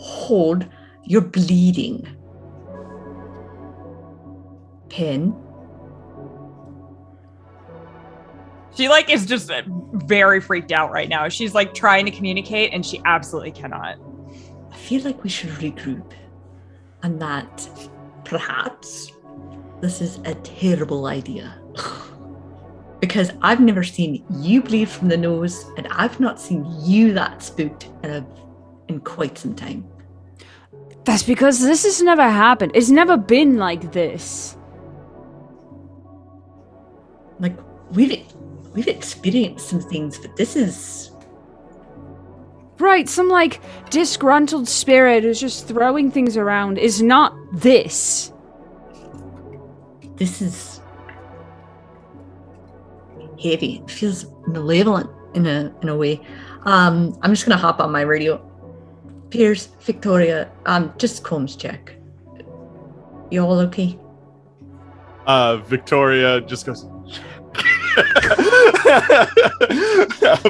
Hold, you're bleeding. Pin. She is just very freaked out right now. She's trying to communicate and she absolutely cannot. I feel like we should regroup and that perhaps this is a terrible idea. Because I've never seen you bleed from the nose and I've not seen you that spooked in quite some time. That's because this has never happened. It's never been like this. We've experienced some things, but this is... Right, some disgruntled spirit who's just throwing things around is not this. This is heavy. It feels malevolent in a way. I'm just gonna hop on my radio. Piers, Victoria, just comms check. You all okay? Victoria just goes.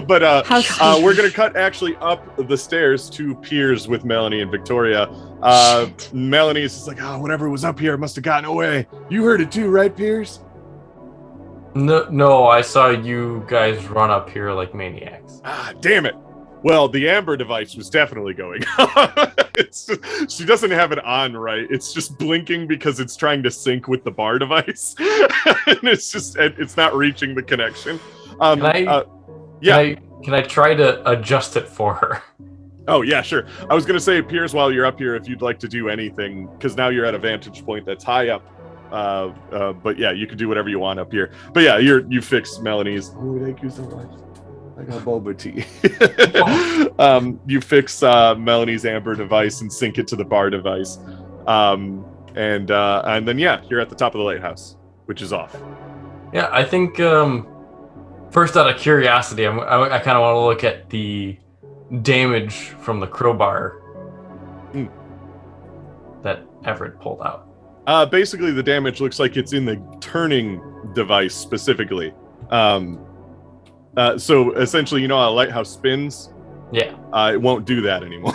But we're gonna cut actually up the stairs to Piers with Melanie and Victoria. Melanie's just whatever was up here must have gotten away. You heard it too, right, Piers? No, I saw you guys run up here like maniacs. Ah, damn it. Well, the amber device was definitely going on. She doesn't have it on right. It's just blinking because it's trying to sync with the bar device. And it's not reaching the connection. Can I try to adjust it for her? Oh, yeah, sure. I was going to say, Piers, while you're up here, if you'd like to do anything, because now you're at a vantage point that's high up. But yeah, you can do whatever you want up here. But yeah, you fixed Melanie's. Oh, thank you so much. I got boba tea. You fix Melanie's amber device and sync it to the bar device. And then you're at the top of the lighthouse, which is off. Yeah, I think first out of curiosity, I kind of want to look at the damage from the crowbar that Everett pulled out. Basically, the damage looks like it's in the turning device specifically. So essentially, how a lighthouse spins? Yeah. It won't do that anymore.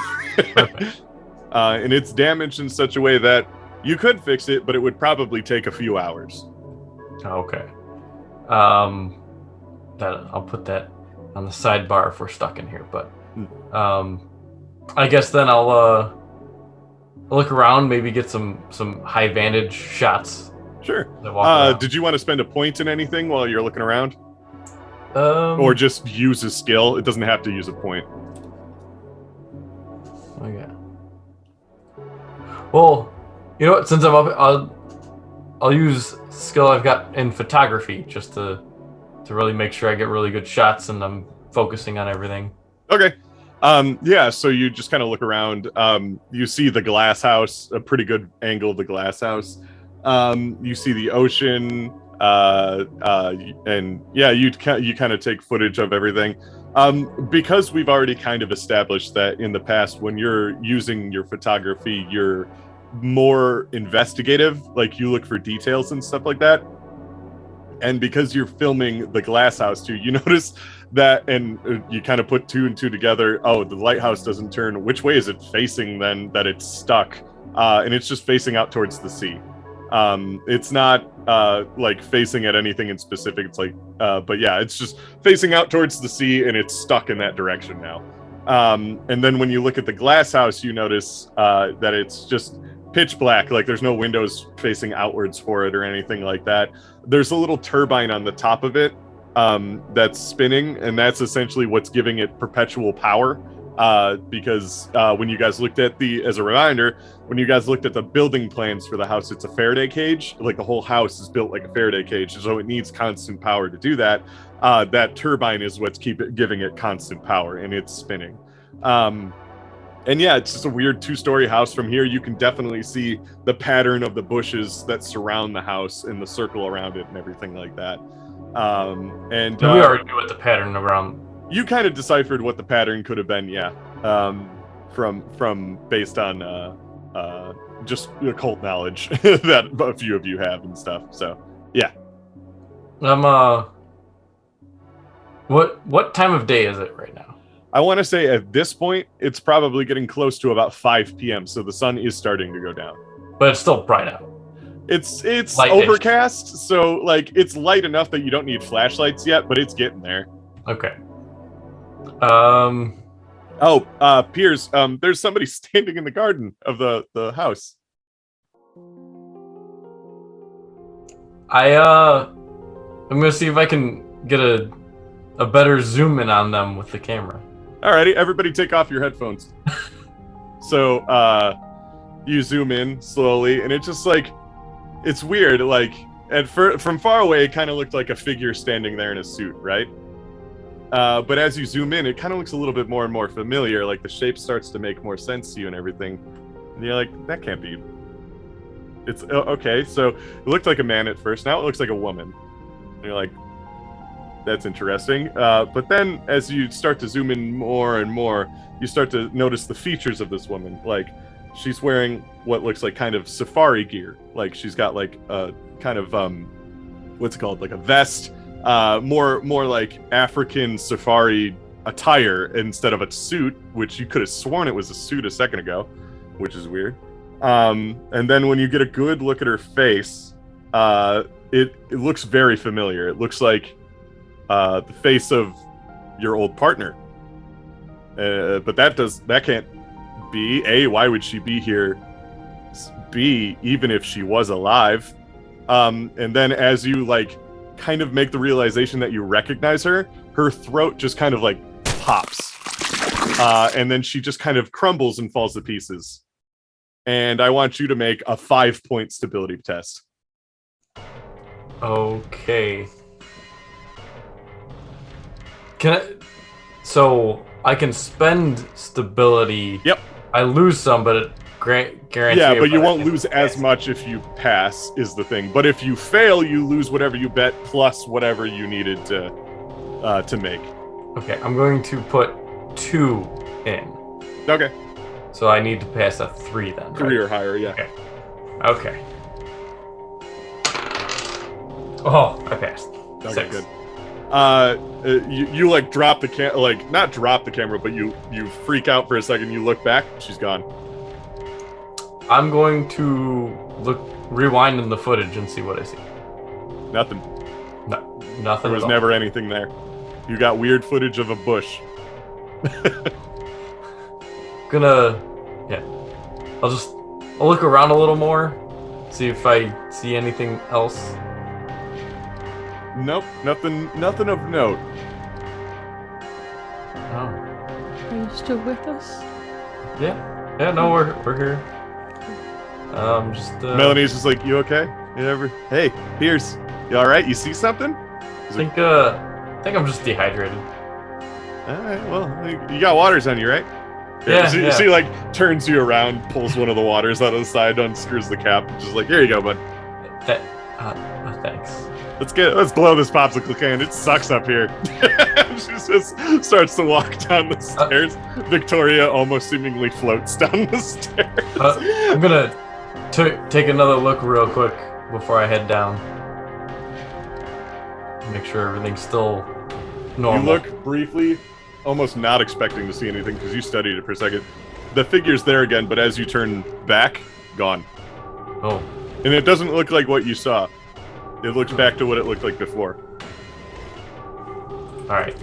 And it's damaged in such a way that you could fix it, but it would probably take a few hours. Okay. I'll put that on the sidebar if we're stuck in here, but I guess then I'll look around, maybe get some high vantage shots. Sure. Did you want to spend a point in anything while you're looking around? Or just use a skill? It doesn't have to use a point. Okay. Well, you know what? Since I'm up, I'll use skill I've got in photography just to really make sure I get really good shots and I'm focusing on everything. Okay. So you just kind of look around. You see the Glaas House, a pretty good angle of the Glaas House. You see the ocean, and yeah, you kind of take footage of everything. Because we've already kind of established that in the past, when you're using your photography, you're more investigative, like you look for details and stuff like that. And because you're filming the Glaas House too, you notice that, and you kind of put two and two together. Oh, the lighthouse doesn't turn. Which way is it facing then that it's stuck? And it's just facing out towards the sea. It's not facing at anything in specific. It's but yeah, it's just facing out towards the sea and it's stuck in that direction now. And then when you look at the Glaas House, you notice that it's just pitch black. Like there's no windows facing outwards for it or anything like that. There's a little turbine on the top of it that's spinning, and that's essentially what's giving it perpetual power. Because when you guys looked at as a reminder, when you guys looked at the building plans for the house, it's a Faraday cage. Like the whole house is built like a Faraday cage, so it needs constant power to do that. That turbine is what's giving it constant power, and it's spinning. And yeah, it's just a weird two-story house. From here, you can definitely see the pattern of the bushes that surround the house and the circle around it and everything like that. And we already knew what the pattern around. You kind of deciphered what the pattern could have been, yeah. From based on just occult knowledge that a few of you have and stuff. So yeah. What time of day is it right now? I want to say at this point, it's probably getting close to about 5 p.m. So the sun is starting to go down. But it's still bright out. It's Light-ish. overcast, so like it's light enough that you don't need flashlights yet, but it's getting there. Okay. Piers, there's somebody standing in the garden of the house. I'm gonna see if I can get a better zoom in on them with the camera. Alrighty, everybody take off your headphones. So, you zoom in slowly, and it's just like, it's weird, like, from far away, it kind of looked like a figure standing there in a suit, right? But as you zoom in, it kind of looks a little bit more and more familiar, like the shape starts to make more sense to you and everything. And you're like, that can't be... It's, okay, so it looked like a man at first, now it looks like a woman. And you're like, that's interesting. But then, as you start to zoom in more and more, you start to notice the features of this woman. Like, she's wearing what looks like kind of safari gear. Like, she's got like a kind of, what's it called? Like a vest, more like African safari attire instead of a suit, which you could have sworn it was a suit a second ago, which is weird. And then when you get a good look at her face, it looks very familiar. It looks like the face of your old partner. But that can't be. A, why would she be here? B, even if she was alive. And then as you like kind of make the realization that you recognize her throat just kind of like pops. And then she just kind of crumbles and falls to pieces. And I want you to make a 5-point stability test. Okay. So I can spend stability. Yep. I lose some, but it guarantees. Yeah, but you won't lose as much if you pass, is the thing. But if you fail, you lose whatever you bet plus whatever you needed to make. Okay, I'm going to put 2 in. Okay. So I need to pass a 3 then. 3 or higher, yeah. Okay. Oh, I passed. Okay, 6. good. You like drop the not drop the camera, but you freak out for a second. You look back, she's gone. I'm going to rewind in the footage and see what I see. Nothing. No, nothing. There was never anything there. You got weird footage of a bush. I'll look around a little more, see if I see anything else. Nope, nothing of note. Oh. Are you still with us? Yeah, no, we're here. Melanie's just like, you okay? Hey, Pierce, you all right? You see something? I think I'm just dehydrated. All right, well, you got waters on you, right? Yeah. She like turns you around, pulls one of the waters out of the side, unscrews the cap, and just like, here you go, bud. Thanks. Let's blow this popsicle can. It sucks up here. She just starts to walk down the stairs. Victoria almost seemingly floats down the stairs. I'm gonna take another look real quick before I head down. Make sure everything's still normal. You look briefly, almost not expecting to see anything because you studied it for a second. The figure's there again, but as you turn back, gone. Oh. And it doesn't look like what you saw. It looks back to what it looked like before. Alright,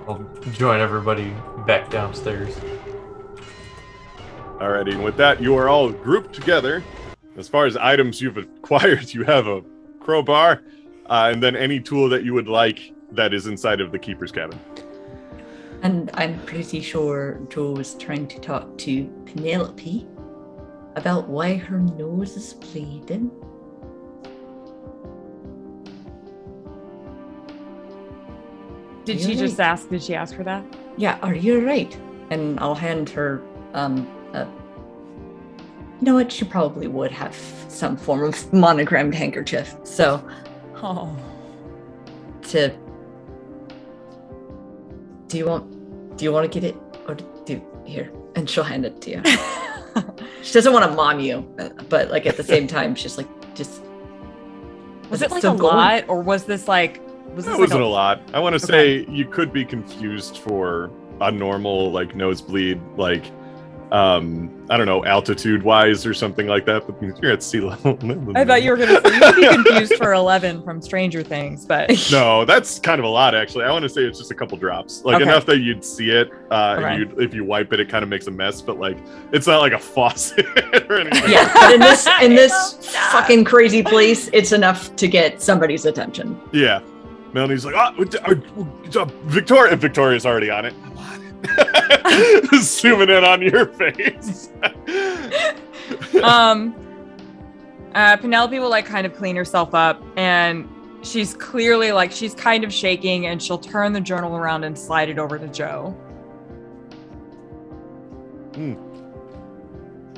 I'll join everybody back downstairs. Alrighty, and with that, you are all grouped together. As far as items you've acquired, you have a crowbar, and then any tool that you would like that is inside of the keeper's cabin. And I'm pretty sure Joe was trying to talk to Penelope about why her nose is bleeding. Did she just ask? Did she ask for that? Yeah, are you right? And I'll hand her, you know what? She probably would have some form of monogrammed handkerchief. So, do you want to get it, or here? And she'll hand it to you. She doesn't want to mom you, but like at the same time, she's like, just. Was it like a lot, or was this like? That wasn't a lot. I want to say you could be confused for a normal like nosebleed, like I don't know, altitude wise or something like that, but you're at sea level. I thought you were gonna say you'd be confused for 11 from Stranger Things, but no, that's kind of a lot actually. I want to say it's just a couple drops, like enough that you'd see it, and if you wipe it, it kind of makes a mess, but like it's not like a faucet or anything. Yeah, but in this fucking crazy place, it's enough to get somebody's attention. Yeah, Melanie's like, Victoria's already on it. I'm on it. Zooming in on your face. Penelope will like kind of clean herself up, and she's clearly like she's kind of shaking, and she'll turn the journal around and slide it over to Joe.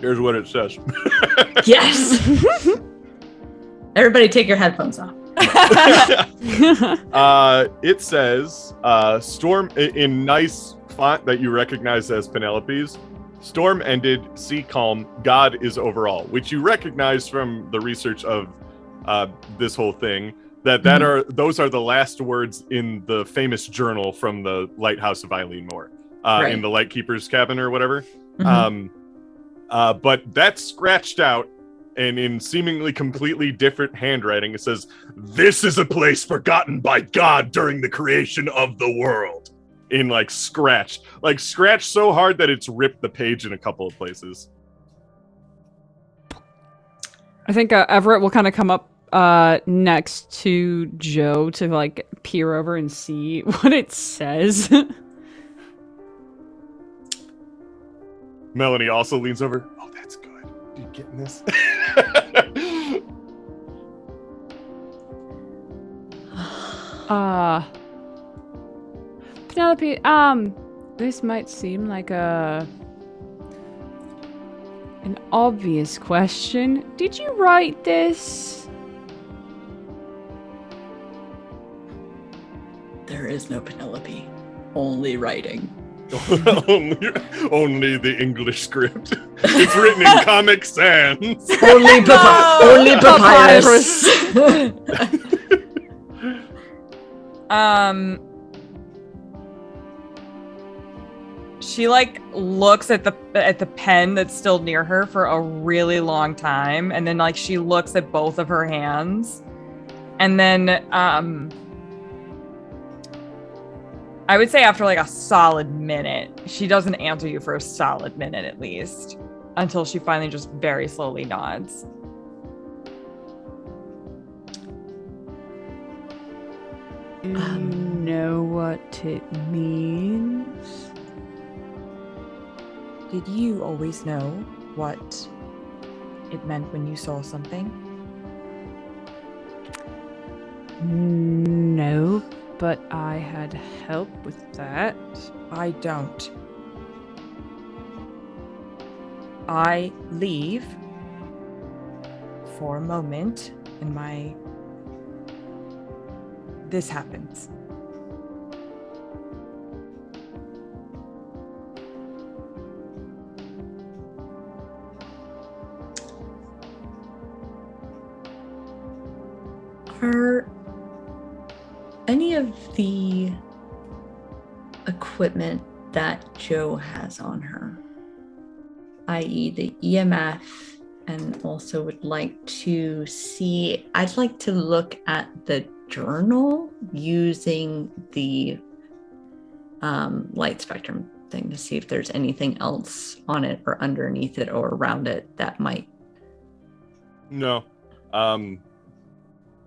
Here's what it says. Yes. Everybody take your headphones off. It says storm in nice font that you recognize as Penelope's. Storm ended, sea calm, God is overall, which you recognize from the research of this whole thing. Those are the last words in the famous journal from the Lighthouse of Eilean Moor, in the Lightkeeper's cabin or whatever. But that's scratched out, and in seemingly completely different handwriting, it says, "This is a place forgotten by God during the creation of the world." In like scratched so hard that it's ripped the page in a couple of places. I think Everett will kind of come up next to Joe to like peer over and see what it says. Melanie also leans over. Oh, that's good. You getting this? Penelope, this might seem like an obvious question. Did you write this? There is no Penelope. Only writing. only the English script. It's written in Comic Sans. Only papyrus. She like looks at the pen that's still near her for a really long time, and then like she looks at both of her hands, and then I would say after like a solid minute, she doesn't answer you for a solid minute at least, until she finally just very slowly nods. Do you know what it means? Did you always know what it meant when you saw something? No, but I had help with that. I don't. I leave for a moment and this happens. Are any of the equipment that Joe has on her, i.e. the EMF, and also would like to see, I'd like to look at the journal using the light spectrum thing to see if there's anything else on it or underneath it or around it that might. No.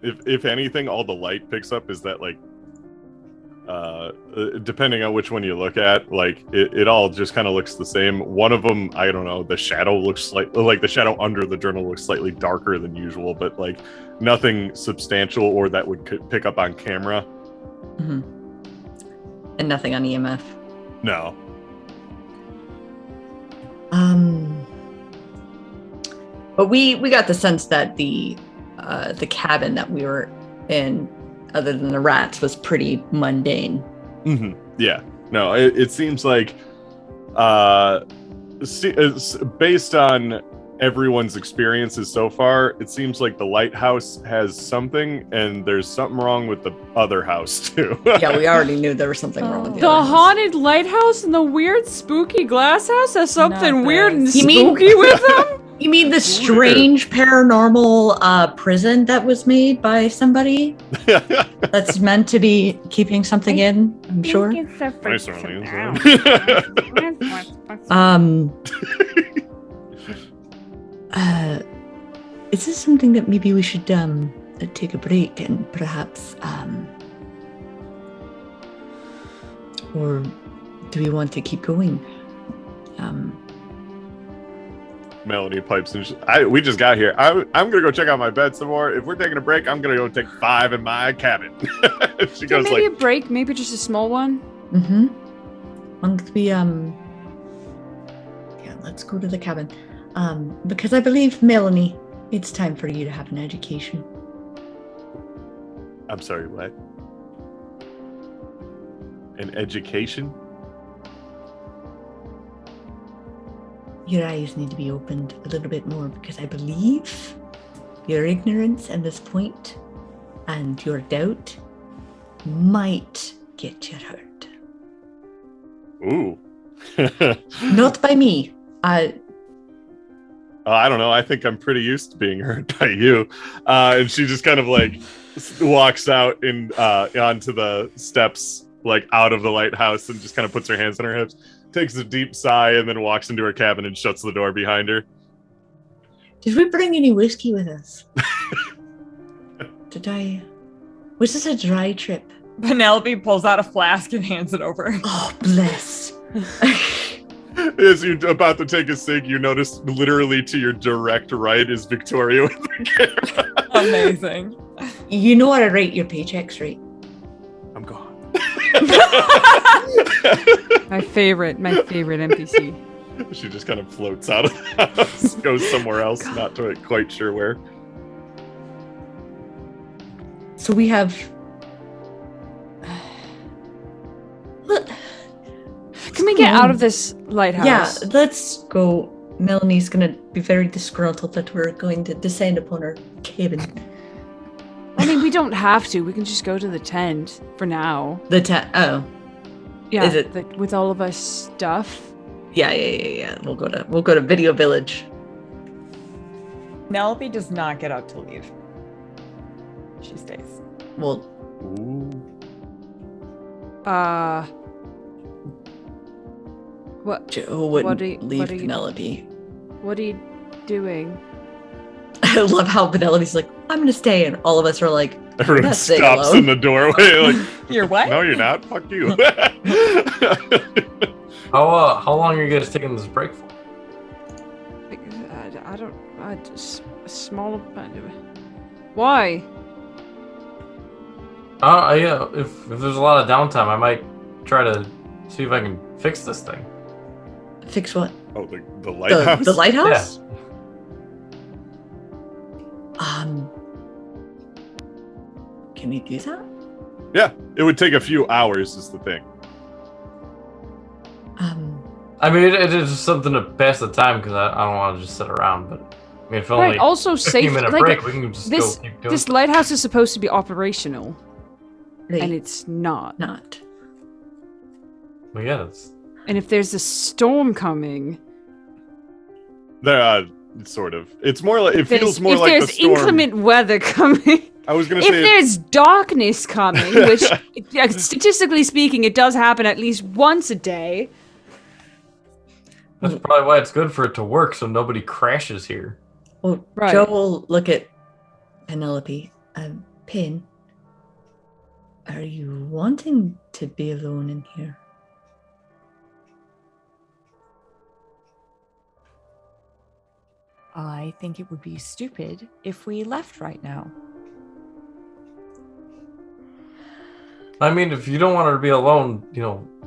If anything, all the light picks up is that like depending on which one you look at, like it all just kind of looks the same. One of them, I don't know, the shadow looks like the shadow under the journal looks slightly darker than usual, but like nothing substantial or that would pick up on camera. Mm-hmm. And nothing on EMF. No. But we got the sense that the cabin that we were in, other than the rats, was pretty mundane. Mm-hmm. Yeah. No, it seems like based on everyone's experiences so far, it seems like the lighthouse has something, and there's something wrong with the other house too. Yeah, we already knew there was something wrong with the The other house. haunted lighthouse and the weird spooky glass house has something Not weird and this. You mean- spooky with them? You mean the strange paranormal prison that was made by somebody that's meant to be keeping something in, I'm sure? Nice Orleans, Is this something that maybe we should take a break and perhaps or do we want to keep going? Melanie pipes in. We just got here. I'm gonna go check out my bed some more. If we're taking a break, I'm gonna go take 5 in my cabin. She goes Maybe like, a break, maybe just a small one. Mm-hmm. Once we yeah, let's go to the cabin. Because I believe, Melanie, it's time for you to have an education. I'm sorry, what? An education? Your eyes need to be opened a little bit more because I believe your ignorance at this point and your doubt might get you hurt. Ooh. Not by me. I don't know. I think I'm pretty used to being hurt by you. And she just kind of like walks out in onto the steps, like out of the lighthouse, and just kind of puts her hands on her hips, takes a deep sigh, and then walks into her cabin and shuts the door behind her. Did we bring any whiskey with us? Was this a dry trip? Penelope pulls out a flask and hands it over. Oh, bless. As you're about to take a cig, you notice literally to your direct right is Victoria with the camera. Amazing. You know what I rate your paychecks rate? I'm gone. My favorite NPC. She just kind of floats out of the house, goes somewhere else, not quite sure where. So we have. Can we get out of this lighthouse? Yeah, let's go. Melanie's gonna be very disgruntled that we're going to descend upon her cabin. I mean, we don't have to. We can just go to the tent for now. Oh, Yeah, Is it- with all of our stuff? yeah. We'll go to Video Village. Penelope does not get up to leave. She stays. Well, Ooh. What? Joe wouldn't What are you- leave what are you- Penelope. What are you doing? I love how Penelope's like, I'm gonna stay, and all of us are like, Everyone Let's say stops hello. in the doorway like, You're what? no, you're not. Fuck you. How long are you guys taking this break for? I don't. Just a small. Why? Yeah. If there's a lot of downtime, I might try to see if I can fix this thing. fix what? Oh, the lighthouse? The lighthouse? Yeah. Can we do that? Yeah, it would take a few hours is the thing. I mean, it is just something to pass the time because I don't want to just sit around. But I mean, if only Right. Also, 15-minute safe. break, we can just this go keep doing. this lighthouse is supposed to be operational, Right. and it's not. Not. Well, yeah, that's And if there's a storm coming, There, sort of. It's more like it feels more if like the there's storm. inclement weather coming, I was gonna if say there's darkness coming, which statistically speaking, it does happen at least once a day. that's probably why it's good for it to work, so nobody crashes here. Well, Right. Joe will look at Penelope. Pin, are you wanting to be alone in here? I think it would be stupid if we left right now. I mean, if you don't want her to be alone,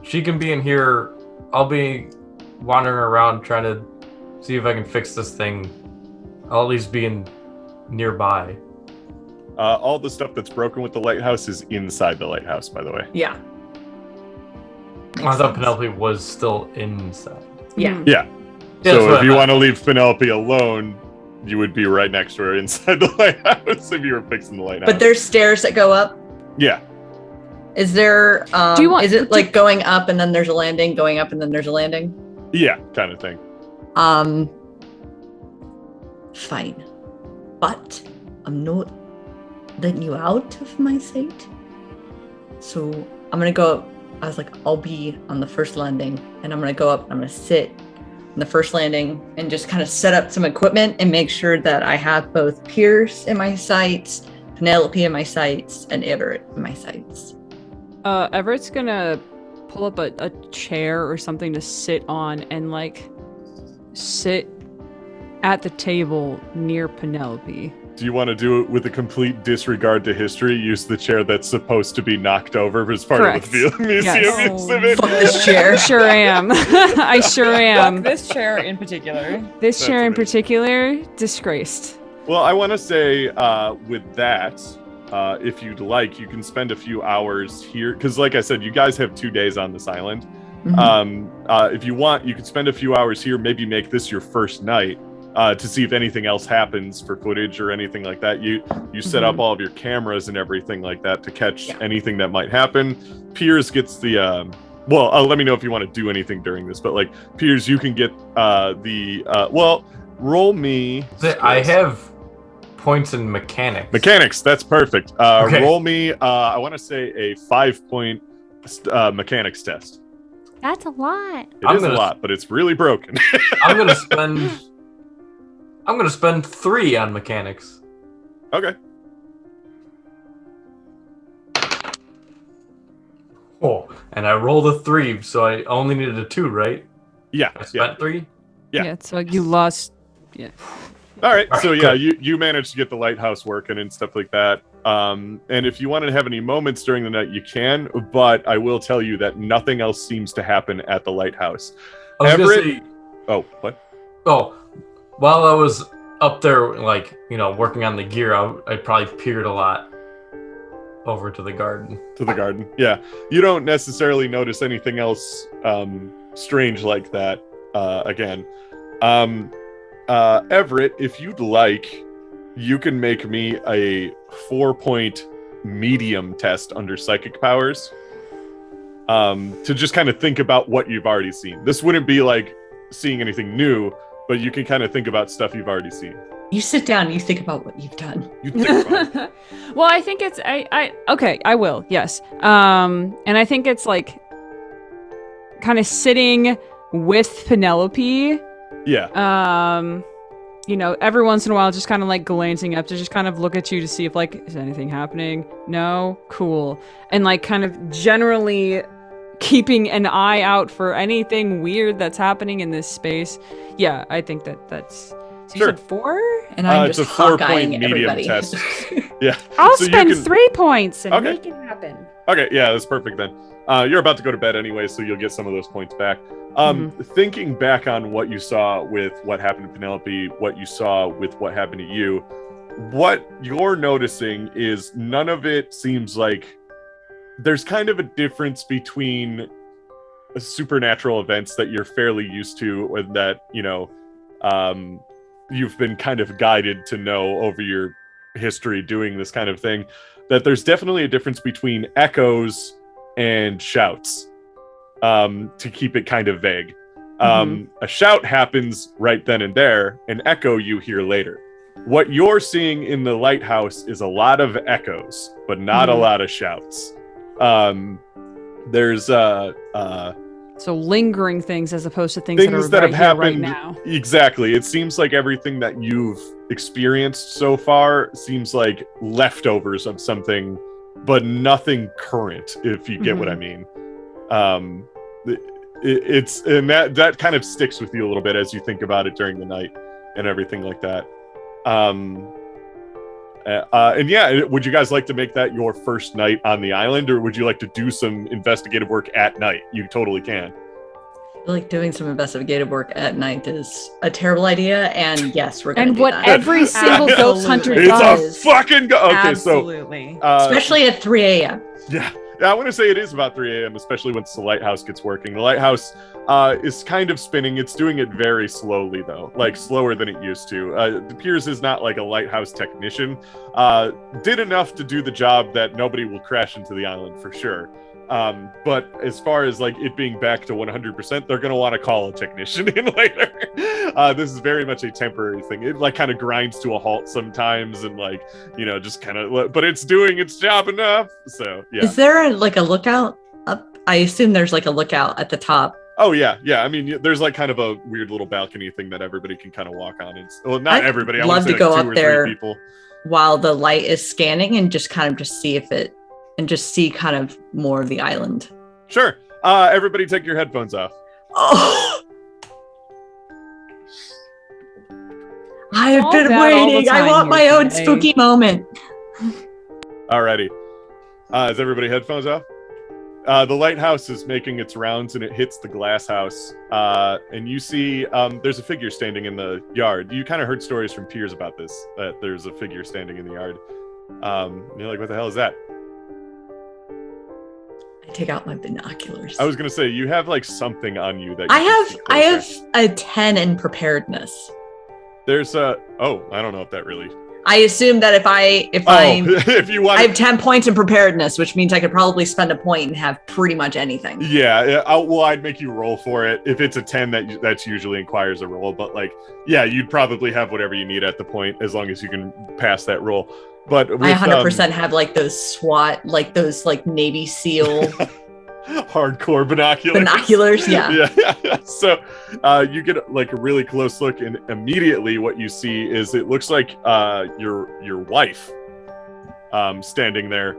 she can be in here. I'll be wandering around trying to see if I can fix this thing. I'll at least be nearby. all the stuff that's broken with the lighthouse is inside the lighthouse, by the way. Yeah. I thought Penelope was still inside. Yeah. Yeah. Yeah, that's So what if I you meant. want to leave Penelope alone, you would be right next to her inside the lighthouse if you were fixing the lighthouse. But there's stairs that go up. Yeah. Is there? Do you want- Is it like going up and then there's a landing, going up and then there's a landing? Yeah, kind of thing. Fine, but I'm not letting you out of my sight. So I'm gonna go up. I was like, I'll be on the first landing, and I'm gonna go up. I'm gonna sit on the first landing and just kind of set up some equipment and make sure that I have both Pierce in my sights, Penelope in my sights, and Everett in my sights. Everett's gonna pull up a chair or something to sit on and like sit at the table near Penelope. Do you want to do it with a complete disregard to history? Use the chair that's supposed to be knocked over as part Correct. of the museum Yes. exhibit? Fuck this I chair. sure am. I sure am. Fuck this chair in particular. This That's chair in amazing. particular, disgraced. Well, I want to say with that, if you'd like, you can spend a few hours here. Because like I said, you guys have 2 days on this island. Mhm. If you want, you could spend a few hours here, maybe make this your first night. To see if anything else happens for footage or anything like that. You set up all of your cameras and everything like that to catch anything that might happen. Piers gets the let me know if you want to do anything during this, but like Piers, you can get roll me. I have points in mechanics. Mechanics, that's perfect. Okay. Roll me I want to say a 5-point mechanics test. That's a lot. It is a lot, but it's really broken. I'm gonna spend 3 on mechanics. Okay. Oh, and I rolled a 3, so I only needed a 2, right? Yeah. I spent 3. Yeah. So you lost. Yeah. All right, All so right, yeah, good. you managed to get the lighthouse working and stuff like that. And if you want to have any moments during the night, you can. But I will tell you that nothing else seems to happen at the lighthouse. I was Everett- gonna say, Oh, what? while I was up there, like, working on the gear, I probably peered a lot over to the garden. To the garden. Yeah, you don't necessarily notice anything else strange like that. Again, Everett, if you'd like, you can make me a 4-point medium test under psychic powers. To just kind of think about what you've already seen. This wouldn't be like seeing anything new, but you can kind of think about stuff you've already seen. You sit down and you think about what you've done. You think about it. Well, I think it's okay, I will. Yes. And I think it's like kind of sitting with Penelope. Yeah. Every once in a while just kind of like glancing up to just kind of look at you to see if like is anything happening? No? Cool. And like kind of generally keeping an eye out for anything weird that's happening in this space. Yeah, I think that's so Sure. you said 4? And I'm It's just a 4-point Hawkeyeing medium everybody. test. Yeah. I'll So you spend can- 3 points and Okay. make it happen. Okay, yeah, that's perfect then. You're about to go to bed anyway, so you'll get some of those points back. Thinking back on what you saw with what happened to Penelope, what you saw with what happened to you, what you're noticing is none of it seems like there's kind of a difference between supernatural events that you're fairly used to, or that, you've been kind of guided to know over your history doing this kind of thing, that there's definitely a difference between echoes and shouts, to keep it kind of vague. A shout happens right then and there, an echo you hear later. What you're seeing in the lighthouse is a lot of echoes, but not a lot of shouts. There's So lingering things as opposed to things things that are that right have here, happened. right now. Exactly. It seems like everything that you've experienced so far seems like leftovers of something, but nothing current, if you get what I mean. It's and that kind of sticks with you a little bit as you think about it during the night and everything like that. And yeah, would you guys like to make that your first night on the island, or would you like to do some investigative work at night? You totally can. I feel like doing some investigative work at night is a terrible idea, and yes, we're gonna And do what that. every single ghost hunter Absolutely. It's does. a fucking okay. Absolutely. So Especially at 3 a.m. yeah. Yeah, I want to say it is about 3 a.m., especially once the lighthouse gets working. The lighthouse is kind of spinning. It's doing it very slowly, though, like slower than it used to. Piers is not like a lighthouse technician. Did enough to do the job that nobody will crash into the island for sure. But as far as like it being back to 100%, they're going to want to call a technician in later. This is very much a temporary thing. It like kind of grinds to a halt sometimes and like, you know, just kind of, but it's doing its job enough. So, yeah. Is there like a lookout up? I assume there's like a lookout at the top. Oh, yeah. Yeah. I mean, there's like kind of a weird little balcony thing that everybody can kind of walk on. Well, not everybody. I love want to to say go like 2 up or there 3 people. While the light is scanning and just see if it, and just see kind of more of the island. Sure. Everybody take your headphones off. Oh! I have All been that all the waiting. I time want my here own today. spooky moment. Alrighty. Is everybody headphones off? The lighthouse is making its rounds and it hits the Glaas House. And you see there's a figure standing in the yard. You kind of heard stories from Piers about this, that there's a figure standing in the yard. And you're like, what the hell is that? I take out my binoculars. I was going to say, you have like something on you that you I can see have closer. a 10 in preparedness. There's a, I don't know if that really. I assume that if you want I have 10 points in preparedness, which means I could probably spend a point and have pretty much anything. Yeah, I'd make you roll for it. If it's a 10, that's usually requires a roll. But like, yeah, you'd probably have whatever you need at the point as long as you can pass that roll. But with, I 100% have like those SWAT, like those like Navy SEAL hardcore binoculars. Binoculars, yeah. Yeah. So you get like a really close look, and immediately what you see is it looks like your wife standing there.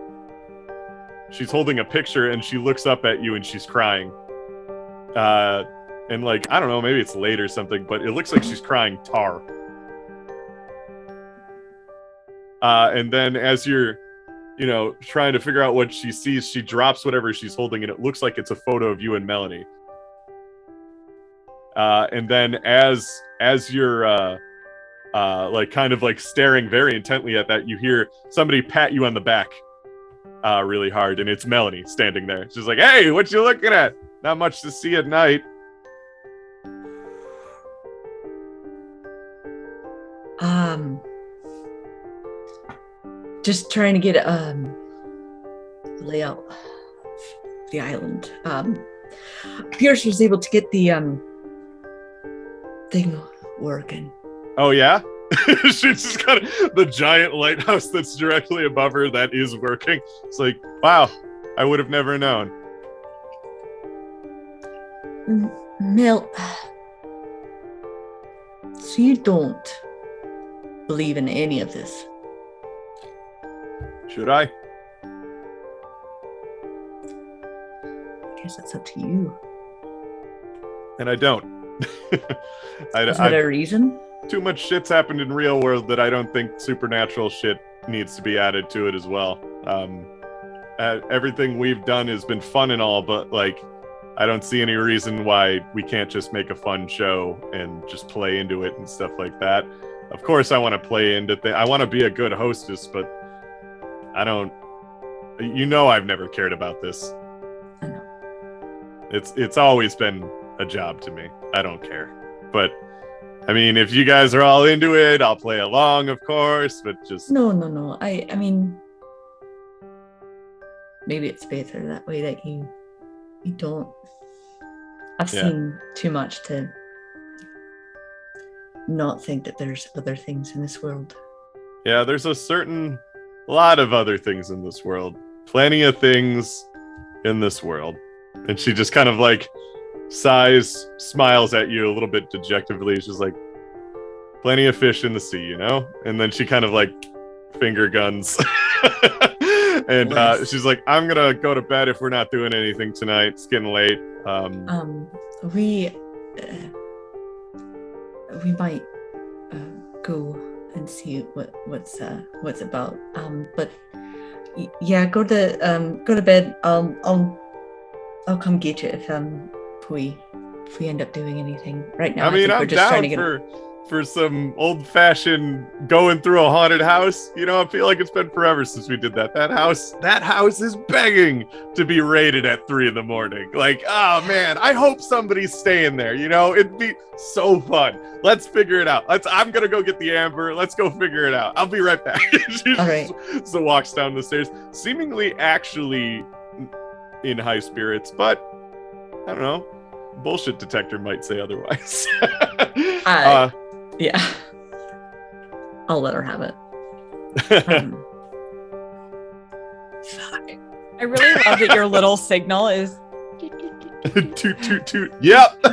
She's holding a picture and she looks up at you and she's crying. And like, I don't know, maybe it's late or something, but it looks like she's crying tar. And then as you're, you know, trying to figure out what she sees, she drops whatever she's holding, and it looks like it's a photo of you and Melanie. And then as you're like kind of like staring very intently at that, you hear somebody pat you on the back really hard, and it's Melanie standing there. She's like, "Hey, what you looking at? Not much to see at night." Just trying to get layout of the island. Pierce was able to get the thing working. Oh yeah? She's just got the giant lighthouse that's directly above her that is working. It's like, wow, I would have never known. Mel, so you don't believe in any of this? Should I? I guess that's up to you. And I don't. Is that a reason? Too much shit's happened in real world that I don't think supernatural shit needs to be added to it as well. Everything we've done has been fun and all, but like, I don't see any reason why we can't just make a fun show and just play into it and stuff like that. Of course, I want to play into things. I want to be a good hostess, but I don't. You know, I've never cared about this. I know. It's always been a job to me. I don't care. But I mean, if you guys are all into it, I'll play along, of course. But just No. I mean, maybe it's better that way that you don't. I've seen too much to not think that there's other things in this world. Yeah, there's a lot of other things in this world. Plenty of things in this world. And she just kind of like sighs, smiles at you a little bit dejectedly. She's like, plenty of fish in the sea, you know? And then she kind of like finger guns. And she's like, I'm gonna go to bed if we're not doing anything tonight. It's getting late. We might go and see what's about. But yeah, go to bed. I'll come get you if we end up doing anything. Right now, I mean, think I'm we're just trying to down get for some old-fashioned going through a haunted house. You know, I feel like it's been forever since we did that. That house is begging to be raided at 3 a.m. Like, oh man, I hope somebody's staying there. You know, it'd be so fun. Let's figure it out. I'm gonna go get the amber. Let's go figure it out. I'll be right back. All right. So walks down the stairs, seemingly actually in high spirits, but I don't know. Bullshit detector might say otherwise. Yeah. I'll let her have it. Fuck. I really love that your little signal is toot toot toot. Yep.